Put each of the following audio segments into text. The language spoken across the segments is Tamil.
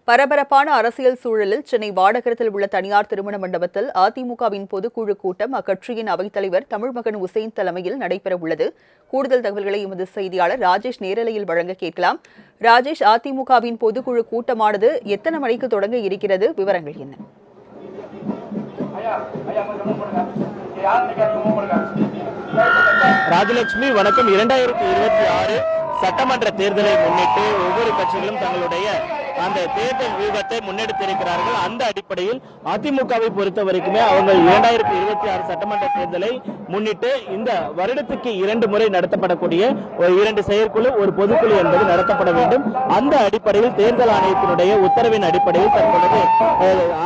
பரபரப்பான அரசியல் சூழலில் சென்னை வாடகரத்தில் உள்ள தனியார் திருமண மண்டபத்தில் அதிமுகவின் பொதுக்குழு கூட்டம் அக்கட்சியின் அவைத்தலைவர் தமிழ்மகன் உசேன் தலைமையில் நடைபெறவுள்ளது. கூடுதல் தகவல்களை எமது செய்தியாளர் ராஜேஷ் நேரலையில் வழங்க கேட்கலாம். ராஜேஷ், அதிமுகவின் பொதுக்குழு கூட்டமானது எத்தனை மணிக்கு தொடங்க இருக்கிறது? விவரங்கள் என்ன? ராஜலட்சுமி, வணக்கம். 2026 சட்டமன்ற தேர்தலை முன்னிட்டு ஒவ்வொரு கட்சிகளும் தங்களுடைய அந்த தேர்தல் வியூகத்தை முன்னெடுத்திருக்கிறார்கள். அந்த அடிப்படையில் அதிமுகவை பொறுத்த வரைக்குமே அவங்க 2026 சட்டமன்ற தேர்தலை முன்னிட்டு இந்த வருடத்துக்கு 2 முறை நடத்தப்படக்கூடிய 2 செயற்குழு, ஒரு பொதுக்குழு என்பது நடத்தப்பட வேண்டும். அந்த அடிப்படையில் தேர்தல் ஆணையத்தினுடைய உத்தரவின் அடிப்படையில் தற்பொழுது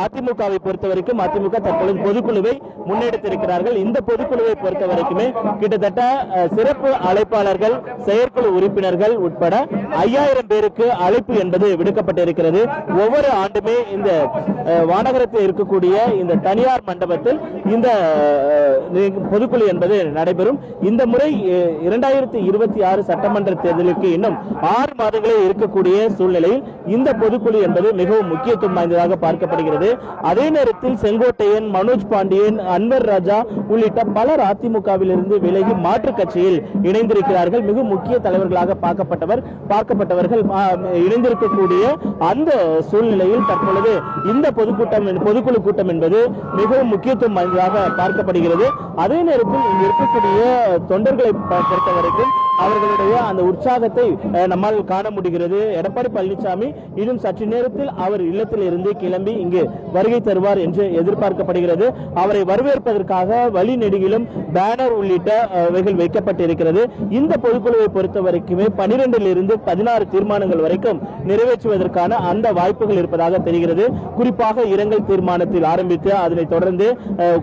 அதிமுகவை பொறுத்த வரைக்கும் அதிமுக தற்பொழுது பொதுக்குழுவை முன்னெடுத்திருக்கிறார்கள். இந்த பொதுக்குழுவை பொறுத்த வரைக்குமே கிட்டத்தட்ட சிறப்பு அழைப்பாளர்கள், செயற்குழு உறுப்பினர்கள் உட்பட 5000 பேருக்கு அழைப்பு என்பது விடுக்கப்பட்டிருக்கிறது. ஒவ்வொரு ஆண்டுமே இந்த வானகரத்தில் இருக்கக்கூடிய இந்த தனியார் மண்டபத்தில் இந்த பொதுக்குழு என்பது நடைபெறும். இந்த முறை 2026 சட்டமன்ற தேர்தலுக்கு இன்னும் 6 மாதங்களே இருக்கக்கூடிய சூழ்நிலையில் இந்த பொதுக்குழு என்பது மிகவும் முக்கியத்துவம் வாய்ந்ததாக பார்க்கப்படுகிறது. அதே நேரத்தில் செங்கோட்டையன், மனோஜ் பாண்டியன், அன்வர் ராஜா உள்ளிட்ட பலர் அதிமுகவில் இருந்து விலகி மாற்று கட்சியில் இணைந்திருக்கிறார்கள். மிக முக்கிய தலைவர்களாக பார்க்கப்பட்டவர்கள் இணைந்திருக்கக்கூடிய அந்த சூழ்நிலையில் தற்பொழுது இந்த பொதுக்குழு கூட்டம் என்பது மிகவும் முக்கியத்துவம் வாய்ந்ததாக பார்க்கப்படுகிறது. அதே நேரத்தில் இங்கு இருக்கக்கூடிய தொண்டர்களை பொறுத்த வரைக்கும் அவர்களுடைய அந்த உற்சாகத்தை நம்மால் காண முடிகிறது. எடப்பாடி பழனிசாமி இன்னும் சற்று நேரத்தில் அவர் இல்லத்தில் இருந்து கிளம்பி இங்கு வருகை தருவார் என்று எதிர்பார்க்கப்படுகிறது. அவரை வரவேற்பதற்காக வழி நெடுகிலும் பேனர் உள்ளிட்டவைகள் வைக்கப்பட்டிருக்கிறது. இந்த பொதுக்குழுவை பொறுத்த வரைக்குமே 12 to 16 தீர்மானங்கள் வரைக்கும் நிறைவேற்றுவதற்கான அந்த வாய்ப்புகள் இருப்பதாக தெரிகிறது. குறிப்பாக இரங்கல் தீர்மானத்தில் ஆரம்பித்து அதனைத் தொடர்ந்து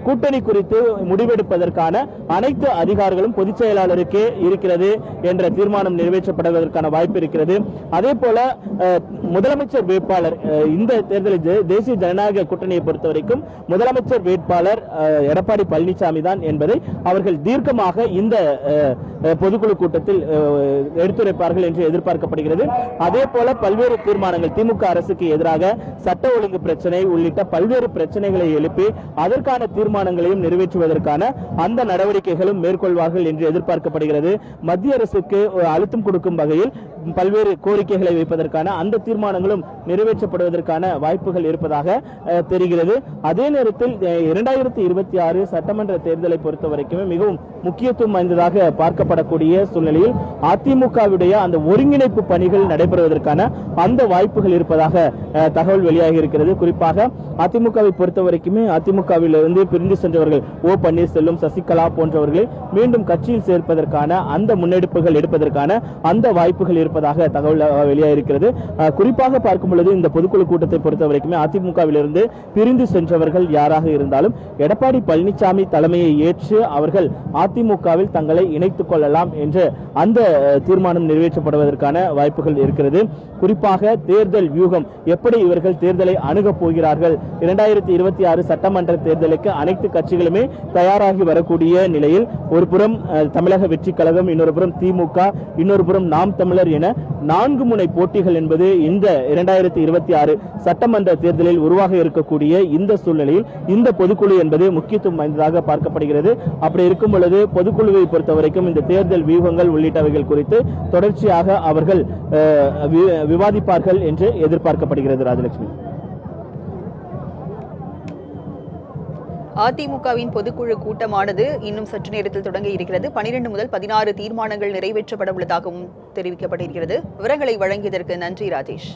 கூட்டணி குறித்து முடிவெடுப்பதற்கான அனைத்து அதிகாரங்களும் பொதுச் செயலாளருக்கே இருக்கிறது என்ற தீர்மானம் நிறைவேற்றப்படுவதற்கான வாய்ப்பு இருக்கிறது. அதே போல முதலமைச்சர் வேட்பாளர் இந்த தேர்தலில் தேசிய ஜனநாயக கூட்டணியை பொறுத்த வரைக்கும் முதலமைச்சர் வேட்பாளர் எடப்பாடி பழனிசாமி தான் என்பதை அவர்கள் தீர்க்கமாக இந்த பொதுக்குழு கூட்டத்தில் எடுத்துரைப்பார்கள் என்று எதிர்பார்க்கப்படுகிறது. அதே போல பல்வேறு தீர்மானங்கள், திமுக அரசுக்கு எதிராக சட்ட ஒழுங்கு பிரச்சனை உள்ளிட்ட பல்வேறு பிரச்சனைகளை எழுப்பி அதற்கான தீர்மானங்களையும் நிறைவேற்றுவதற்கான அந்த நடவடிக்கைகளும் மேற்கொள்வார்கள் என்று எதிர்பார்க்கப்படுகிறது. மத்திய அரசுக்கு அழுத்தம் கொடுக்கும் வகையில் பல்வேறு கோரிக்கைகளை வைப்பதற்கான அந்த தீர்மானங்களும் நிறைவேற்றப்படுவதற்கான வாய்ப்புகள் இருப்பதாக தெரிகிறது. அதே நேரத்தில் 2026 சட்டமன்ற தேர்தலை பொறுத்த வரைக்குமே மிகவும் முக்கியத்துவம் வாய்ந்ததாக பார்க்கப்படக்கூடிய சூழ்நிலையில் அதிமுகவுடைய அந்த ஒருங்கிணைப்பு பணிகள் நடைபெறுவதற்கான அந்த வாய்ப்புகள் இருப்பதாக தகவல் வெளியாகி இருக்கிறது. குறிப்பாக அதிமுகவை பொறுத்த வரைக்குமே அதிமுகவிலிருந்து பிரிந்து சென்றவர்கள் ஓ பன்னீர்செல்வம், சசிகலா போன்றவர்களை மீண்டும் கட்சியில் சேர்ப்பதற்கான அந்த முன்னெடுப்புகள் எடுப்பதற்கான அந்த வாய்ப்புகள் இருப்பதாக தகவல் வெளியாகிருக்கிறது. குறிப்பாக பார்க்கும் பொழுது இந்த பொதுக்குழு கூட்டத்தை பொறுத்த வரைக்குமே அதிமுகவிலிருந்து பிரிந்து சென்றவர்கள் யாராக இருந்தாலும் எடப்பாடி பழனிசாமி தலைமையை ஏற்று அவர்கள் அதிமுகவில் தங்களை இணைத்துக் கொள்ளலாம் என்று அந்த தீர்மானம் நிறைவேற்றப்படுவதற்கான வாய்ப்புகள் இருக்கிறது. குறிப்பாக தேர்தல் வியூகம், எப்படி இவர்கள் தேர்தலை அணுகப் போகிறார்கள், 2026 சட்டமன்ற தேர்தலுக்கு அனைத்து கட்சிகளுமே தயாராகி வரக்கூடிய நிலையில் ஒரு புறம் தமிழக வெற்றி கழகம், இன்னொரு புறம் திமுக, இன்னொரு புறம் நாம் தமிழர் என 4 முனை போட்டிகள் என்பது இந்த 2026 சட்டமன்ற தேர்தலில் உருவாக இருக்கக்கூடிய இந்த சூழ்நிலையில் இந்த பொதுக்குழு என்பது முக்கியத்துவம் வாய்ந்ததாக பார்க்கப்படுகிறது. அப்படி இருக்கும் பொழுது பொதுக்குழுவை பொறுத்த வரைக்கும் இந்த தேர்தல் வியூகங்கள் உள்ளிட்டவைகள் குறித்து தொடர்ச்சியாக அவர்கள் விவாதிப்பார்கள் என்று எதிர்பார்க்கப்படுகிறது. ராஜலட்சுமி, அதிமுகவின் பொதுக்குழு கூட்டமானது இன்னும் சற்று நேரத்தில் தொடங்க இருக்கிறது. 12 முதல் 16 தீர்மானங்கள் நிறைவேற்றப்பட உள்ளதாகவும் தெரிவிக்கப்பட்டிருக்கிறது. விவரங்களை வழங்கியதற்கு நன்றி ராஜேஷ்.